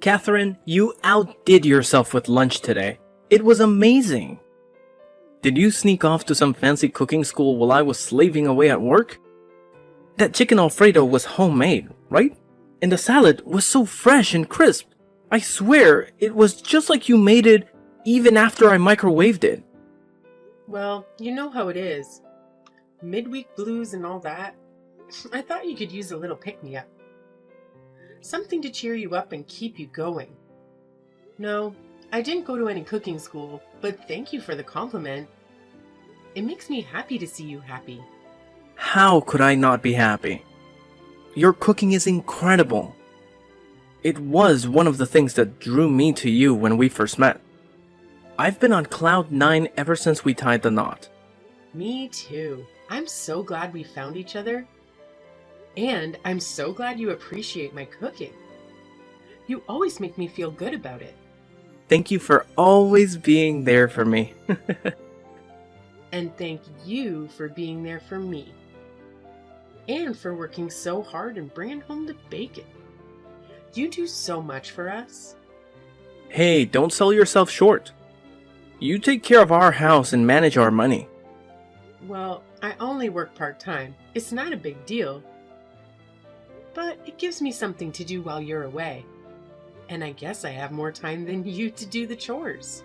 Catherine, you outdid yourself with lunch today. It was amazing. Did you sneak off to some fancy cooking school while I was slaving away at work? That chicken Alfredo was homemade, right? And the salad was so fresh and crisp. I swear, it was just like you made it even after I microwaved it. Well, you know how it is. Midweek blues and all that. I thought you could use a little pick-me-up. Something to cheer you up and keep you going. No, I didn't go to any cooking school, but thank you for the compliment. It makes me happy to see you happy. How could I not be happy? Your cooking is incredible. It was one of the things that drew me to you when we first met. I've been on cloud 9 ever since we tied the knot. Me too. I'm so glad we found each other. And I'm so glad you appreciate my cooking. You always make me feel good about it. Thank you for always being there for me. And thank you for being there for me. And for working so hard and bringing home the bacon. You do so much for us. Hey, don't sell yourself short. You take care of our house and manage our money. Well, I only work part-time. It's not a big deal. But it gives me something to do while you're away. And I guess I have more time than you to do the chores.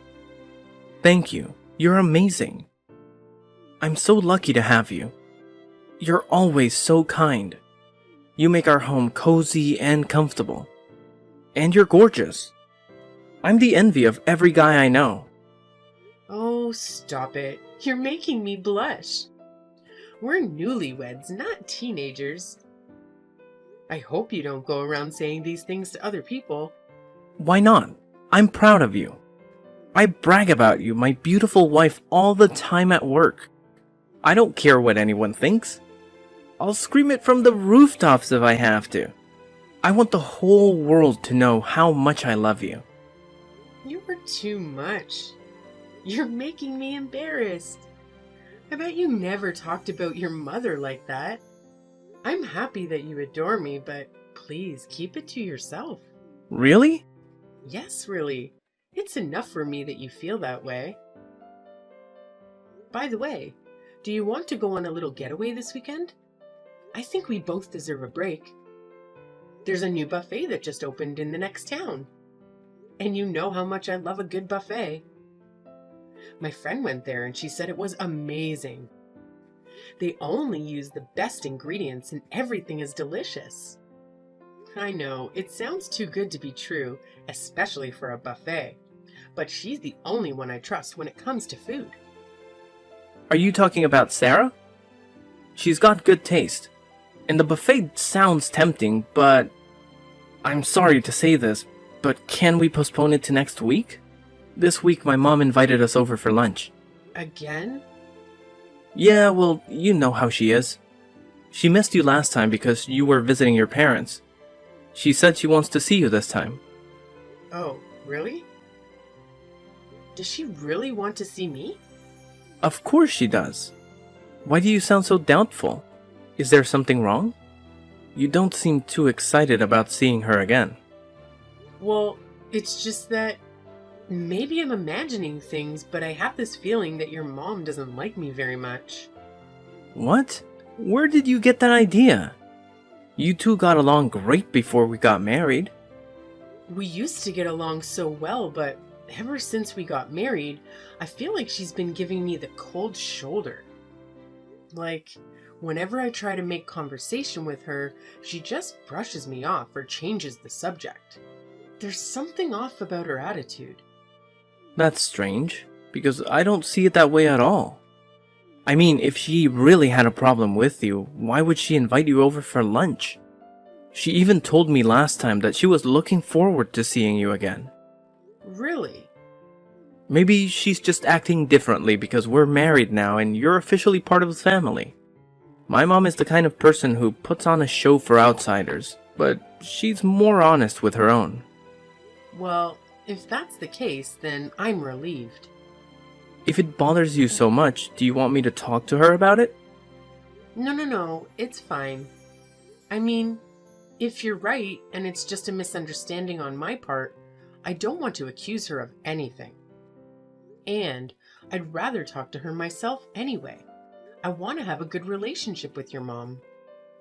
Thank you. You're amazing. I'm so lucky to have you. You're always so kind. You make our home cozy and comfortable. And you're gorgeous. I'm the envy of every guy I know. Oh, stop it. You're making me blush. We're newlyweds, not teenagers. I hope you don't go around saying these things to other people. Why not? I'm proud of you. I brag about you, my beautiful wife, all the time at work. I don't care what anyone thinks. I'll scream it from the rooftops if I have to. I want the whole world to know how much I love you. You're too much. You're making me embarrassed. I bet you never talked about your mother like that. I'm happy that you adore me, but please keep it to yourself. Really? Yes, really. It's enough for me that you feel that way. By the way, do you want to go on a little getaway this weekend? I think we both deserve a break. There's a new buffet that just opened in the next town. And you know how much I love a good buffet. My friend went there and she said it was amazing. They only use the best ingredients and everything is delicious. I know, it sounds too good to be true, especially for a buffet. But she's the only one I trust when it comes to food. Are you talking about Sarah? She's got good taste. And the buffet sounds tempting, but... I'm sorry to say this, but can we postpone it to next week? This week my mom invited us over for lunch. Again? Yeah, well, you know how she is. She missed you last time because you were visiting your parents. She said she wants to see you this time. Oh, really? Does she really want to see me? Of course she does. Why do you sound so doubtful? Is there something wrong? You don't seem too excited about seeing her again. Well, it's just that maybe I'm imagining things, but I have this feeling that your mom doesn't like me very much. What? Where did you get that idea? You two got along great before we got married. We used to get along so well, but ever since we got married, I feel like she's been giving me the cold shoulder. Like, whenever I try to make conversation with her, she just brushes me off or changes the subject. There's something off about her attitude. That's strange, because I don't see it that way at all. I mean, if she really had a problem with you, why would she invite you over for lunch? She even told me last time that she was looking forward to seeing you again. Really? Maybe she's just acting differently because we're married now and you're officially part of the family. My mom is the kind of person who puts on a show for outsiders, but she's more honest with her own. Well, if that's the case, then I'm relieved. If it bothers you so much, do you want me to talk to her about it? No, it's fine. I mean, If you're right, and it's just a misunderstanding on my part, I don't want to accuse her of anything. And I'd rather talk to her myself anyway. I want to have a good relationship with your mom.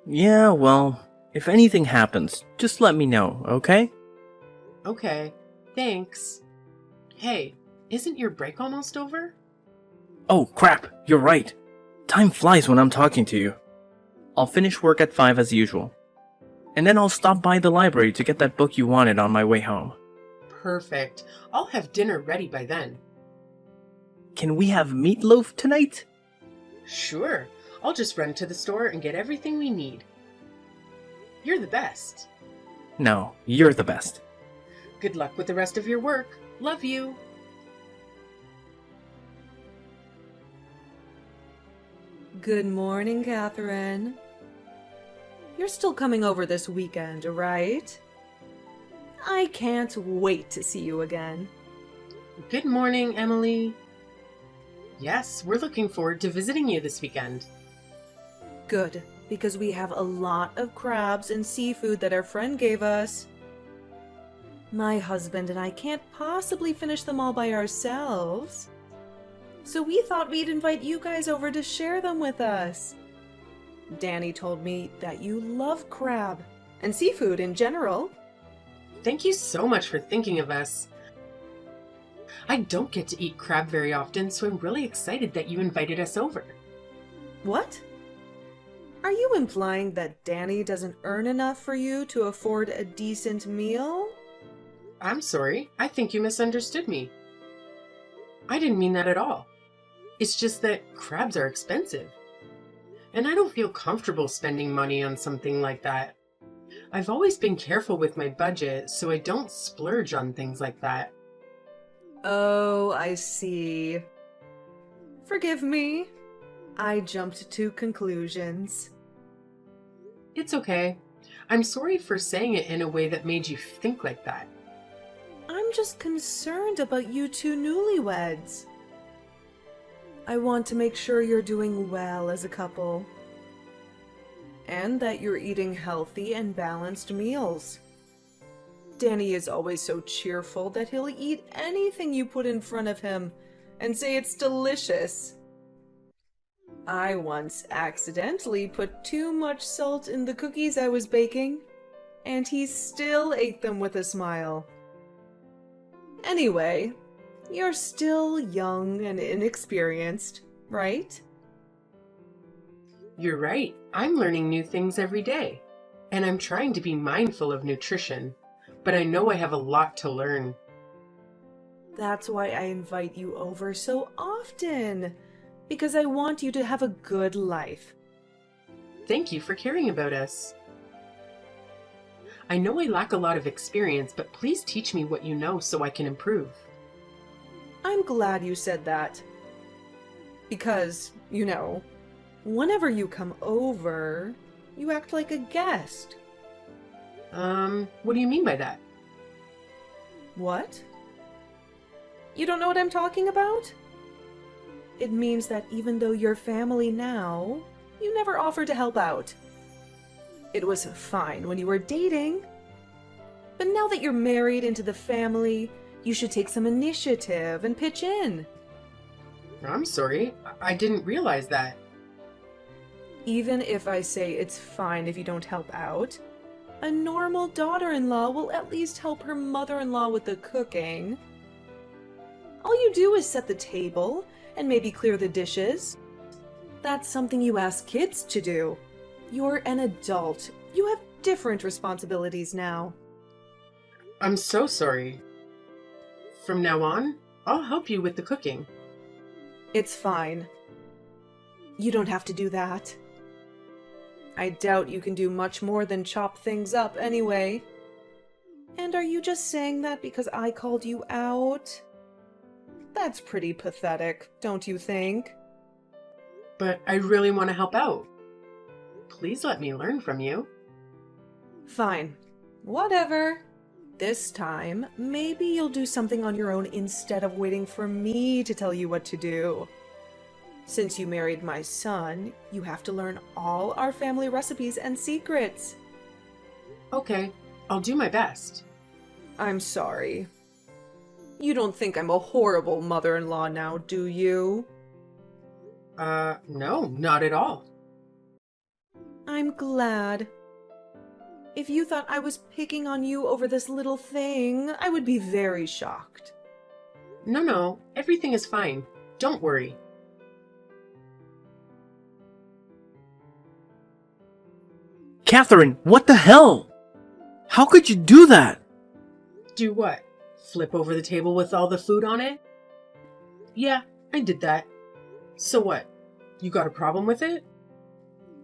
Yeah, well, if anything happens, just let me know, okay? Okay, thanks. Hey, isn't your break almost over? Oh, crap, you're right. Time flies when I'm talking to you. I'll finish work at 5 as usual. And then I'll stop by the library to get that book you wanted on my way home. Perfect. I'll have dinner ready by then. Can we have meatloaf tonight? Sure. I'll just run to the store and get everything we need. You're the best. No, you're the best. Good luck with the rest of your work. Love you. Good morning, Catherine. You're still coming over this weekend, right? I can't wait to see you again. Good morning, Emily. Yes, we're looking forward to visiting you this weekend. Good, because we have a lot of crabs and seafood that our friend gave us. My husband and I can't possibly finish them all by ourselves. So we thought we'd invite you guys over to share them with us. Danny told me that you love crab and seafood in general. Thank you so much for thinking of us. I don't get to eat crab very often, so I'm really excited that you invited us over. What? Are you implying that Danny doesn't earn enough for you to afford a decent meal? I'm sorry. I think you misunderstood me. I didn't mean that at all. It's just that crabs are expensive. And I don't feel comfortable spending money on something like that. I've always been careful with my budget, so I don't splurge on things like that. Oh, I see. Forgive me. I jumped to conclusions. It's okay. I'm sorry for saying it in a way that made you think like that. I'm just concerned about you two newlyweds. I want to make sure you're doing well as a couple. And that you're eating healthy and balanced meals. Danny is always so cheerful that he'll eat anything you put in front of him and say it's delicious. I once accidentally put too much salt in the cookies I was baking, and he still ate them with a smile. Anyway, you're still young and inexperienced, right? You're right. I'm learning new things every day. And I'm trying to be mindful of nutrition. But I know I have a lot to learn. That's why I invite you over so often, because I want you to have a good life. Thank you for caring about us. I know I lack a lot of experience, but please teach me what you know so I can improve. I'm glad you said that. Because, whenever you come over, you act like a guest. What do you mean by that? What? You don't know what I'm talking about? It means that even though you're family now, you never offered to help out. It was fine when you were dating. But now that you're married into the family, you should take some initiative and pitch in. I'm sorry. I didn't realize that. Even if I say it's fine if you don't help out, a normal daughter-in-law will at least help her mother-in-law with the cooking. All you do is set the table and maybe clear the dishes. That's something you ask kids to do. You're an adult. You have different responsibilities now. I'm so sorry. From now on, I'll help you with the cooking. It's fine. You don't have to do that. I doubt you can do much more than chop things up anyway. And are you just saying that because I called you out? That's pretty pathetic, don't you think? But I really want to help out. Please let me learn from you. Fine. Whatever. This time, maybe you'll do something on your own instead of waiting for me to tell you what to do. Since you married my son, you have to learn all our family recipes and secrets. Okay, I'll do my best. I'm sorry. You don't think I'm a horrible mother-in-law now, do you? No, not at all. I'm glad. If you thought I was picking on you over this little thing, I would be very shocked. No, everything is fine. Don't worry. Catherine, what the hell? How could you do that? Do what? Flip over the table with all the food on it? Yeah, I did that. So what? You got a problem with it?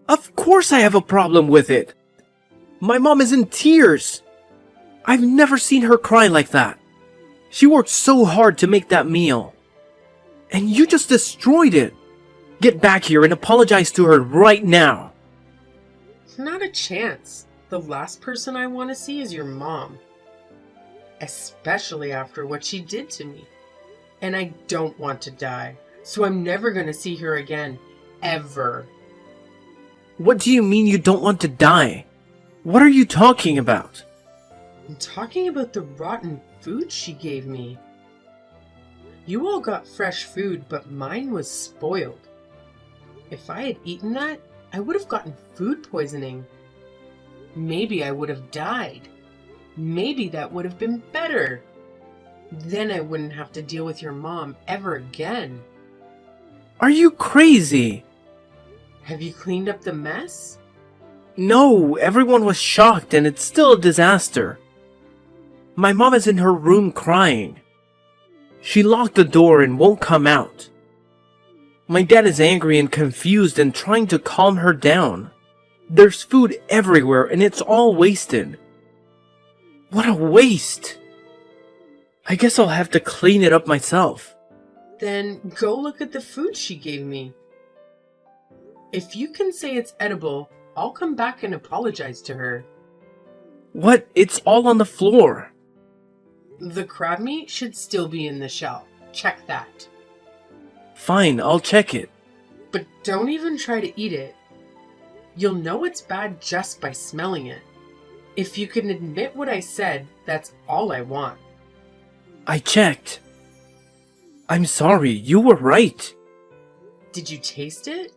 Of course I have a problem with it. My mom is in tears. I've never seen her cry like that. She worked so hard to make that meal. And you just destroyed it. Get back here and apologize to her right now. Not a chance. The last person I want to see is your mom. Especially after what she did to me. And I don't want to die, so I'm never going to see her again. Ever. What do you mean you don't want to die? What are you talking about? I'm talking about the rotten food she gave me. You all got fresh food, but mine was spoiled. If I had eaten that, I would have gotten food poisoning. Maybe I would have died. Maybe that would have been better. Then I wouldn't have to deal with your mom ever again. Are you crazy? Have you cleaned up the mess? No, everyone was shocked and it's still a disaster. My mom is in her room crying. She locked the door and won't come out. My dad is angry and confused and trying to calm her down. There's food everywhere and it's all wasted. What a waste! I guess I'll have to clean it up myself. Then go look at the food she gave me. If you can say it's edible, I'll come back and apologize to her. What? It's all on the floor. The crab meat should still be in the shell. Check that. Fine, I'll check it. But don't even try to eat it. You'll know it's bad just by smelling it. If you can admit what I said, that's all I want. I checked. I'm sorry, you were right. Did you taste it?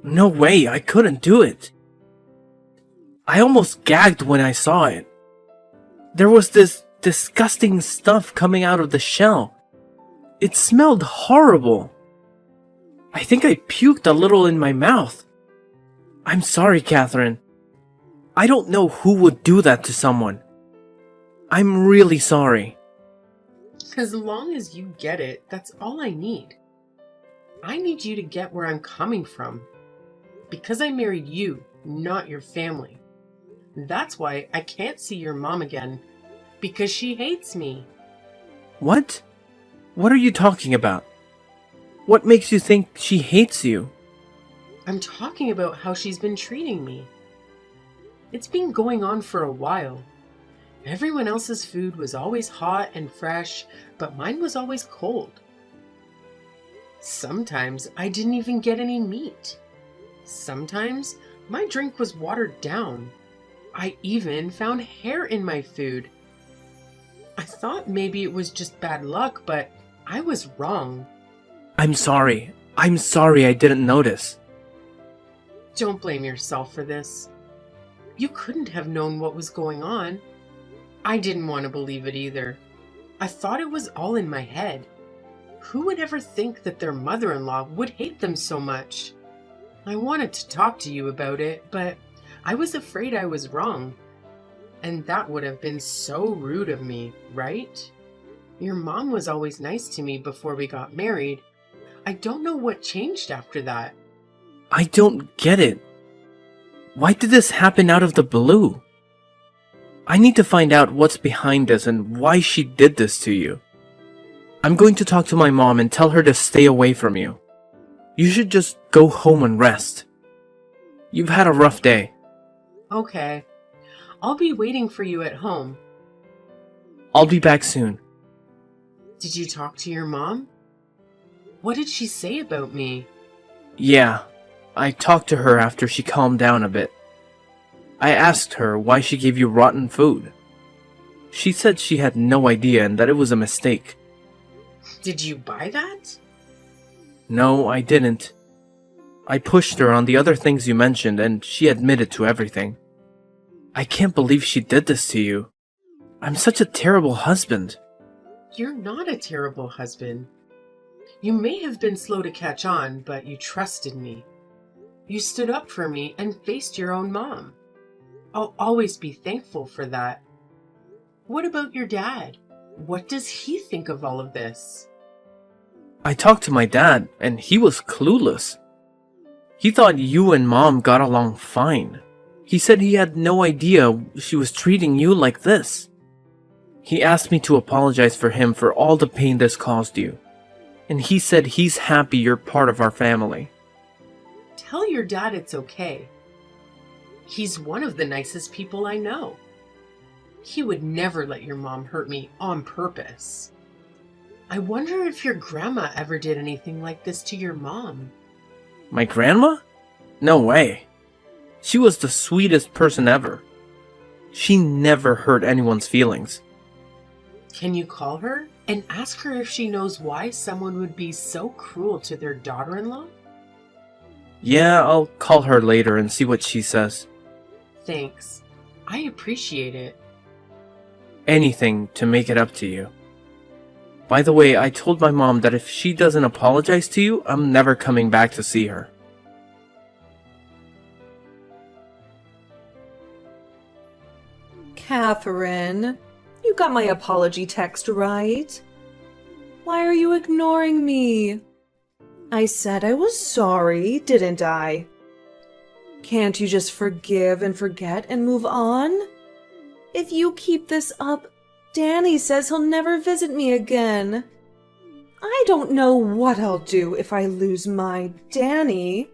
No way, I couldn't do it. I almost gagged when I saw it. There was this disgusting stuff coming out of the shell. It smelled horrible. I think I puked a little in my mouth. I'm sorry, Catherine. I don't know who would do that to someone. I'm really sorry. As long as you get it, that's all I need. I need you to get where I'm coming from. Because I married you, not your family. That's why I can't see your mom again. Because she hates me. What? What are you talking about? What makes you think she hates you? I'm talking about how she's been treating me. It's been going on for a while. Everyone else's food was always hot and fresh, but mine was always cold. Sometimes I didn't even get any meat. Sometimes my drink was watered down. I even found hair in my food. I thought maybe it was just bad luck, but I was wrong. I'm sorry. I'm sorry I didn't notice. Don't blame yourself for this. You couldn't have known what was going on. I didn't want to believe it either. I thought it was all in my head. Who would ever think that their mother-in-law would hate them so much? I wanted to talk to you about it, but I was afraid I was wrong. And that would have been so rude of me, right? Your mom was always nice to me before we got married. I don't know what changed after that. I don't get it. Why did this happen out of the blue? I need to find out what's behind this and why she did this to you. I'm going to talk to my mom and tell her to stay away from you. You should just go home and rest. You've had a rough day. Okay. I'll be waiting for you at home. I'll be back soon. Did you talk to your mom? What did she say about me? Yeah, I talked to her after she calmed down a bit. I asked her why she gave you rotten food. She said she had no idea and that it was a mistake. Did you buy that? No, I didn't. I pushed her on the other things you mentioned and she admitted to everything. I can't believe she did this to you. I'm such a terrible husband. You're not a terrible husband. You may have been slow to catch on, but you trusted me. You stood up for me and faced your own mom. I'll always be thankful for that. What about your dad? What does he think of all of this? I talked to my dad and he was clueless. He thought you and Mom got along fine. He said he had no idea she was treating you like this. He asked me to apologize for him for all the pain this caused you. And he said he's happy you're part of our family. Tell your dad it's okay. He's one of the nicest people I know. He would never let your mom hurt me on purpose. I wonder if your grandma ever did anything like this to your mom. My grandma? No way. She was the sweetest person ever. She never hurt anyone's feelings. Can you call her and ask her if she knows why someone would be so cruel to their daughter-in-law? Yeah, I'll call her later and see what she says. Thanks. I appreciate it. Anything to make it up to you. By the way, I told my mom that if she doesn't apologize to you, I'm never coming back to see her. Catherine, you got my apology text right. Why are you ignoring me? I said I was sorry, didn't I? Can't you just forgive and forget and move on? If you keep this up, Danny says he'll never visit me again. I don't know what I'll do if I lose my Danny.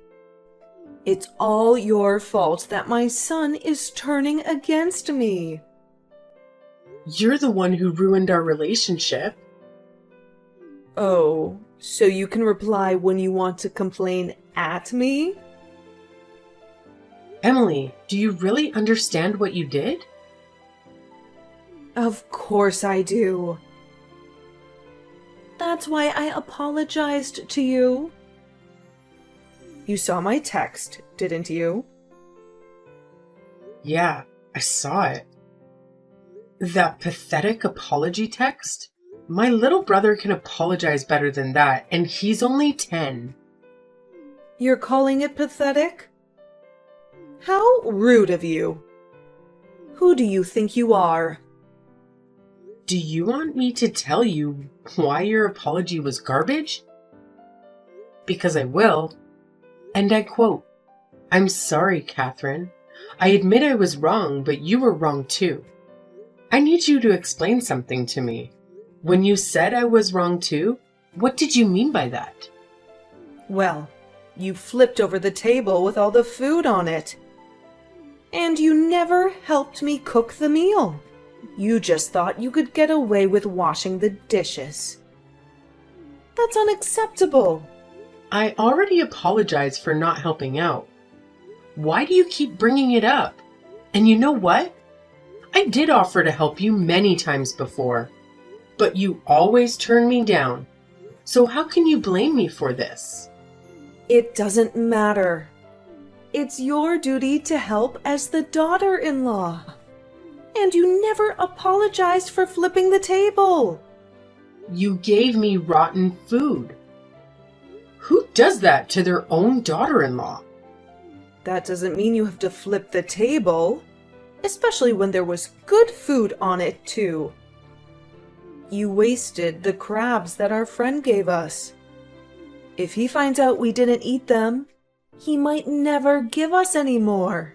It's all your fault that my son is turning against me. You're the one who ruined our relationship. Oh, so you can reply when you want to complain at me? Emily, do you really understand what you did? Of course I do. That's why I apologized to you. You saw my text, didn't you? Yeah, I saw it. That pathetic apology text? My little brother can apologize better than that, and he's only 10. You're calling it pathetic? How rude of you. Who do you think you are? Do you want me to tell you why your apology was garbage? Because I will. And I quote, "I'm sorry, Catherine. I admit I was wrong, but you were wrong too. I need you to explain something to me. When you said I was wrong too, what did you mean by that?" Well, you flipped over the table with all the food on it. And you never helped me cook the meal. You just thought you could get away with washing the dishes. That's unacceptable. I already apologized for not helping out. Why do you keep bringing it up? And you know what? I did offer to help you many times before, but you always turn me down. So how can you blame me for this? It doesn't matter. It's your duty to help as the daughter-in-law. And you never apologized for flipping the table. You gave me rotten food. Who does that to their own daughter-in-law? That doesn't mean you have to flip the table, especially when there was good food on it too. You wasted the crabs that our friend gave us. If he finds out we didn't eat them, he might never give us any more.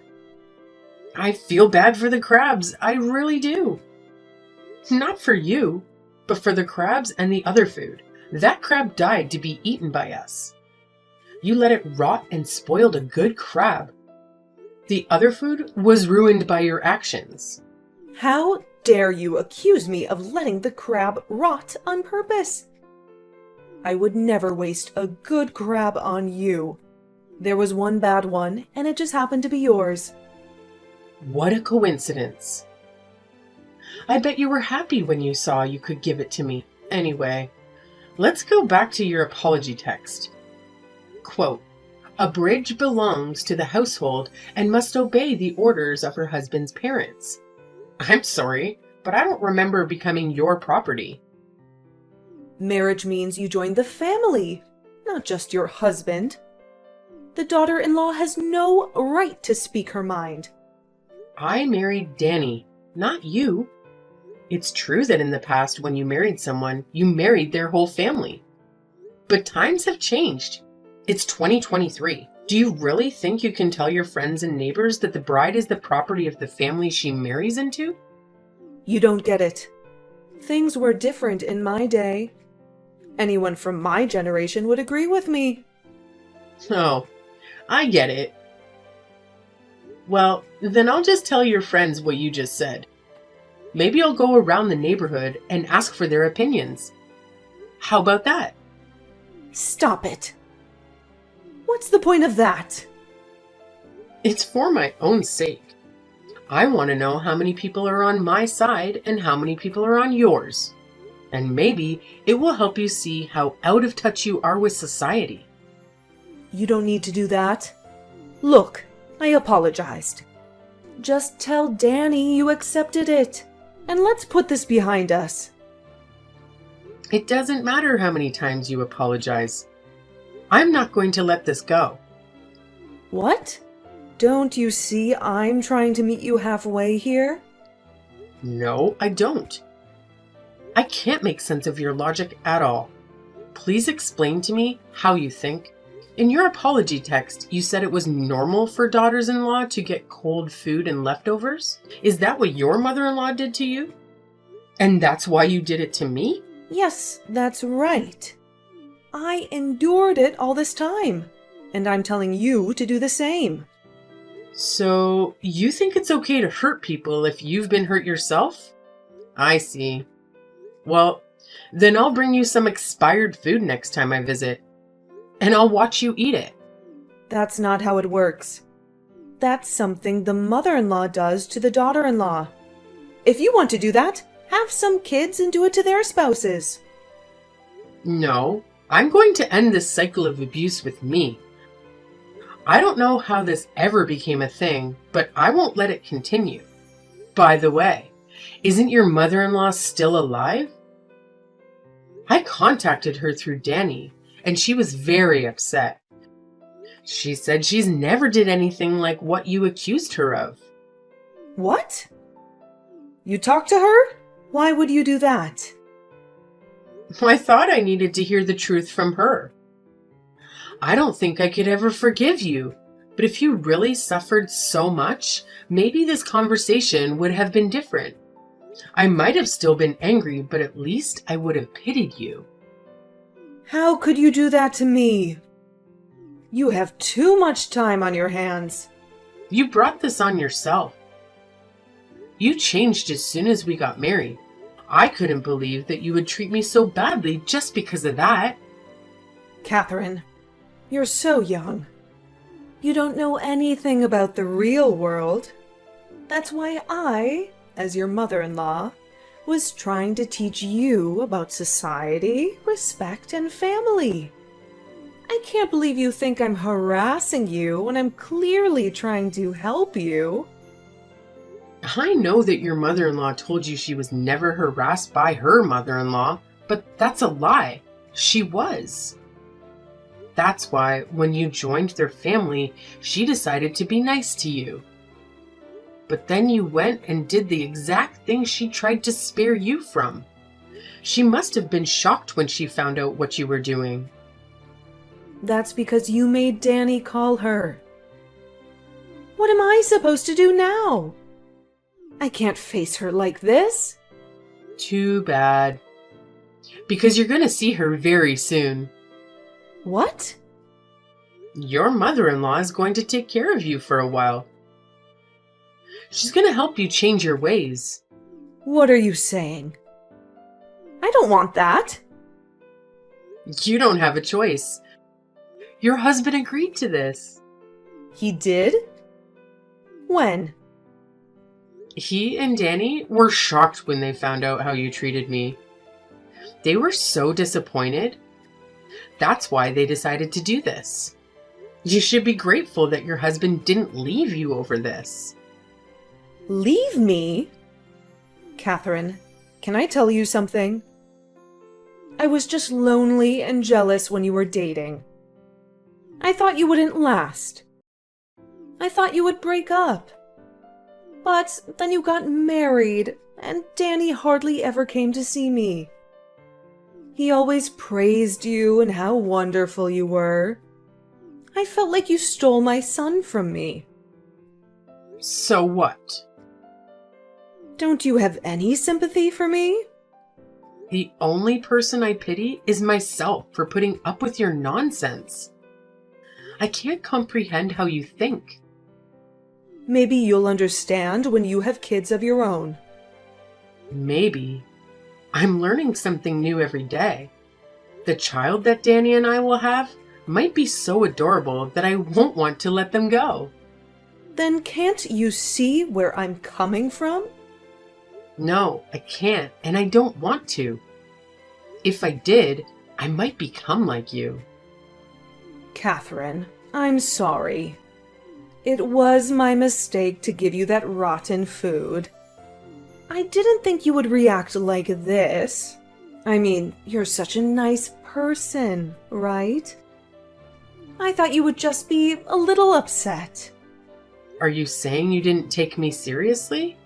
I feel bad for the crabs, I really do. Not for you, but for the crabs and the other food. That crab died to be eaten by us. You let it rot and spoiled a good crab. The other food was ruined by your actions. How dare you accuse me of letting the crab rot on purpose? I would never waste a good crab on you. There was one bad one, and it just happened to be yours. What a coincidence. I bet you were happy when you saw you could give it to me. Anyway, let's go back to your apology text. Quote, "A bridge belongs to the household and must obey the orders of her husband's parents." I'm sorry, but I don't remember becoming your property. Marriage means you join the family, not just your husband. The daughter-in-law has no right to speak her mind. I married Danny, not you. It's true that in the past, when you married someone, you married their whole family. But times have changed. It's 2023. Do you really think you can tell your friends and neighbors that the bride is the property of the family she marries into? You don't get it. Things were different in my day. Anyone from my generation would agree with me. Oh, I get it. Well, then I'll just tell your friends what you just said. Maybe I'll go around the neighborhood and ask for their opinions. How about that? Stop it. What's the point of that? It's for my own sake. I want to know how many people are on my side and how many people are on yours. And maybe it will help you see how out of touch you are with society. You don't need to do that. Look, I apologized. Just tell Danny you accepted it, and let's put this behind us. It doesn't matter how many times you apologize. I'm not going to let this go. What? Don't you see I'm trying to meet you halfway here? No, I don't. I can't make sense of your logic at all. Please explain to me how you think. In your apology text, you said it was normal for daughters-in-law to get cold food and leftovers? Is that what your mother-in-law did to you? And that's why you did it to me? Yes, that's right. I endured it all this time, and I'm telling you to do the same. So, you think it's okay to hurt people if you've been hurt yourself? I see. Well, then I'll bring you some expired food next time I visit. And I'll watch you eat it. That's not how it works. That's something the mother-in-law does to the daughter-in-law. If you want to do that, have some kids and do it to their spouses. No, I'm going to end this cycle of abuse with me. I don't know how this ever became a thing, but I won't let it continue. By the way, isn't your mother-in-law still alive? I contacted her through Danny, and she was very upset. She said she's never did anything like what you accused her of. What? You talked to her? Why would you do that? I thought I needed to hear the truth from her. I don't think I could ever forgive you, but if you really suffered so much, maybe this conversation would have been different. I might have still been angry, but at least I would have pitied you. How could you do that to me? You have too much time on your hands. You brought this on yourself. You changed as soon as we got married. I couldn't believe that you would treat me so badly just because of that. Catherine, you're so young. You don't know anything about the real world. That's why I, as your mother-in-law, was trying to teach you about society, respect, and family. I can't believe you think I'm harassing you when I'm clearly trying to help you. I know that your mother-in-law told you she was never harassed by her mother-in-law, but that's a lie. She was. That's why, when you joined their family, she decided to be nice to you. But then you went and did the exact thing she tried to spare you from. She must have been shocked when she found out what you were doing. That's because you made Danny call her. What am I supposed to do now? I can't face her like this. Too bad. Because you're going to see her very soon. What? Your mother-in-law is going to take care of you for a while. She's going to help you change your ways. What are you saying? I don't want that. You don't have a choice. Your husband agreed to this. He did? When? He and Danny were shocked when they found out how you treated me. They were so disappointed. That's why they decided to do this. You should be grateful that your husband didn't leave you over this. Leave me? Catherine, can I tell you something? I was just lonely and jealous when you were dating. I thought you wouldn't last. I thought you would break up. But then you got married, and Danny hardly ever came to see me. He always praised you and how wonderful you were. I felt like you stole my son from me. So what? Don't you have any sympathy for me? The only person I pity is myself for putting up with your nonsense. I can't comprehend how you think. Maybe you'll understand when you have kids of your own. Maybe. I'm learning something new every day. The child that Danny and I will have might be so adorable that I won't want to let them go. Then can't you see where I'm coming from? No, I can't, and I don't want to. If I did, I might become like you. Catherine, I'm sorry. It was my mistake to give you that rotten food. I didn't think you would react like this. I mean, you're such a nice person, right? I thought you would just be a little upset. Are you saying you didn't take me seriously?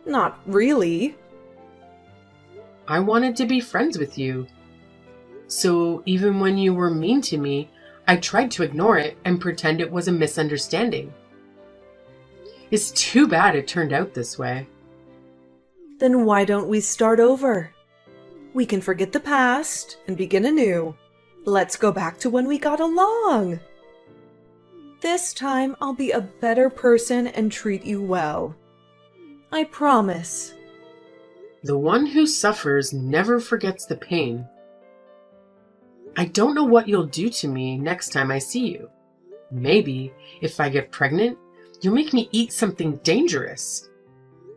Not really. I wanted to be friends with you. So even when you were mean to me, I tried to ignore it and pretend it was a misunderstanding. It's too bad it turned out this way. Then why don't we start over? We can forget the past and begin anew. Let's go back to when we got along. This time I'll be a better person and treat you well. I promise. The one who suffers never forgets the pain. I don't know what you'll do to me next time I see you. Maybe, if I get pregnant, you'll make me eat something dangerous.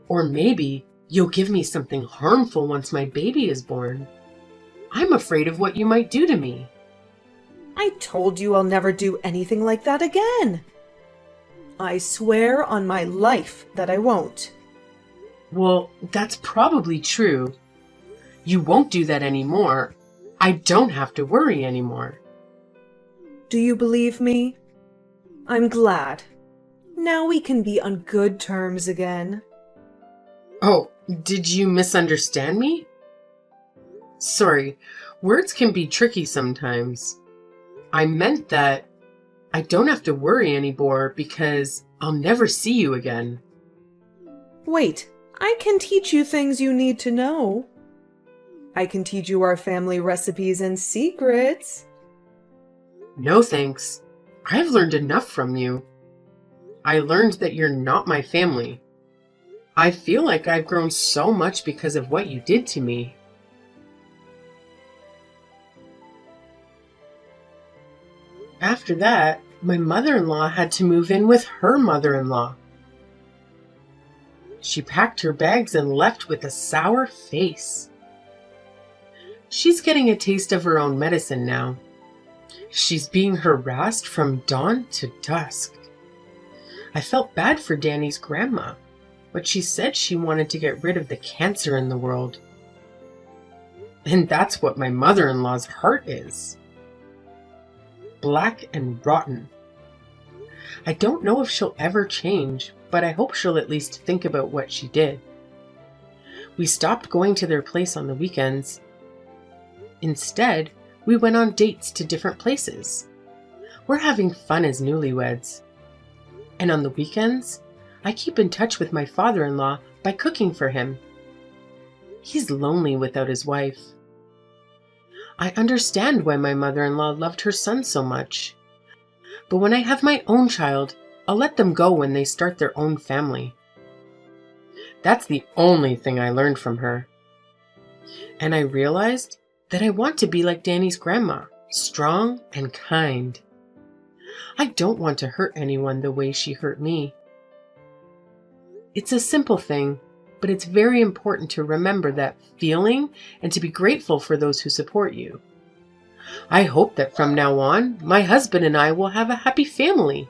Or maybe you'll give me something harmful once my baby is born. I'm afraid of what you might do to me. I told you I'll never do anything like that again. I swear on my life that I won't. Well, that's probably true. You won't do that anymore. I don't have to worry anymore. Do you believe me? I'm glad. Now we can be on good terms again. Oh, did you misunderstand me? Sorry, words can be tricky sometimes. I meant that I don't have to worry anymore because I'll never see you again. Wait, I can teach you things you need to know. I can teach you our family recipes and secrets. No thanks. I've learned enough from you. I learned that you're not my family. I feel like I've grown so much because of what you did to me. After that, my mother-in-law had to move in with her mother-in-law. She packed her bags and left with a sour face. She's getting a taste of her own medicine now. She's being harassed from dawn to dusk. I felt bad for Danny's grandma, but she said she wanted to get rid of the cancer in the world. And that's what my mother-in-law's heart is. Black and rotten. I don't know if she'll ever change, but I hope she'll at least think about what she did. We stopped going to their place on the weekends. Instead, we went on dates to different places. We're having fun as newlyweds. And on the weekends, I keep in touch with my father-in-law by cooking for him. He's lonely without his wife. I understand why my mother-in-law loved her son so much. But when I have my own child, I'll let them go when they start their own family. That's the only thing I learned from her. And I realized that I want to be like Danny's grandma, strong and kind. I don't want to hurt anyone the way she hurt me. It's a simple thing, but it's very important to remember that feeling and to be grateful for those who support you. I hope that from now on, my husband and I will have a happy family.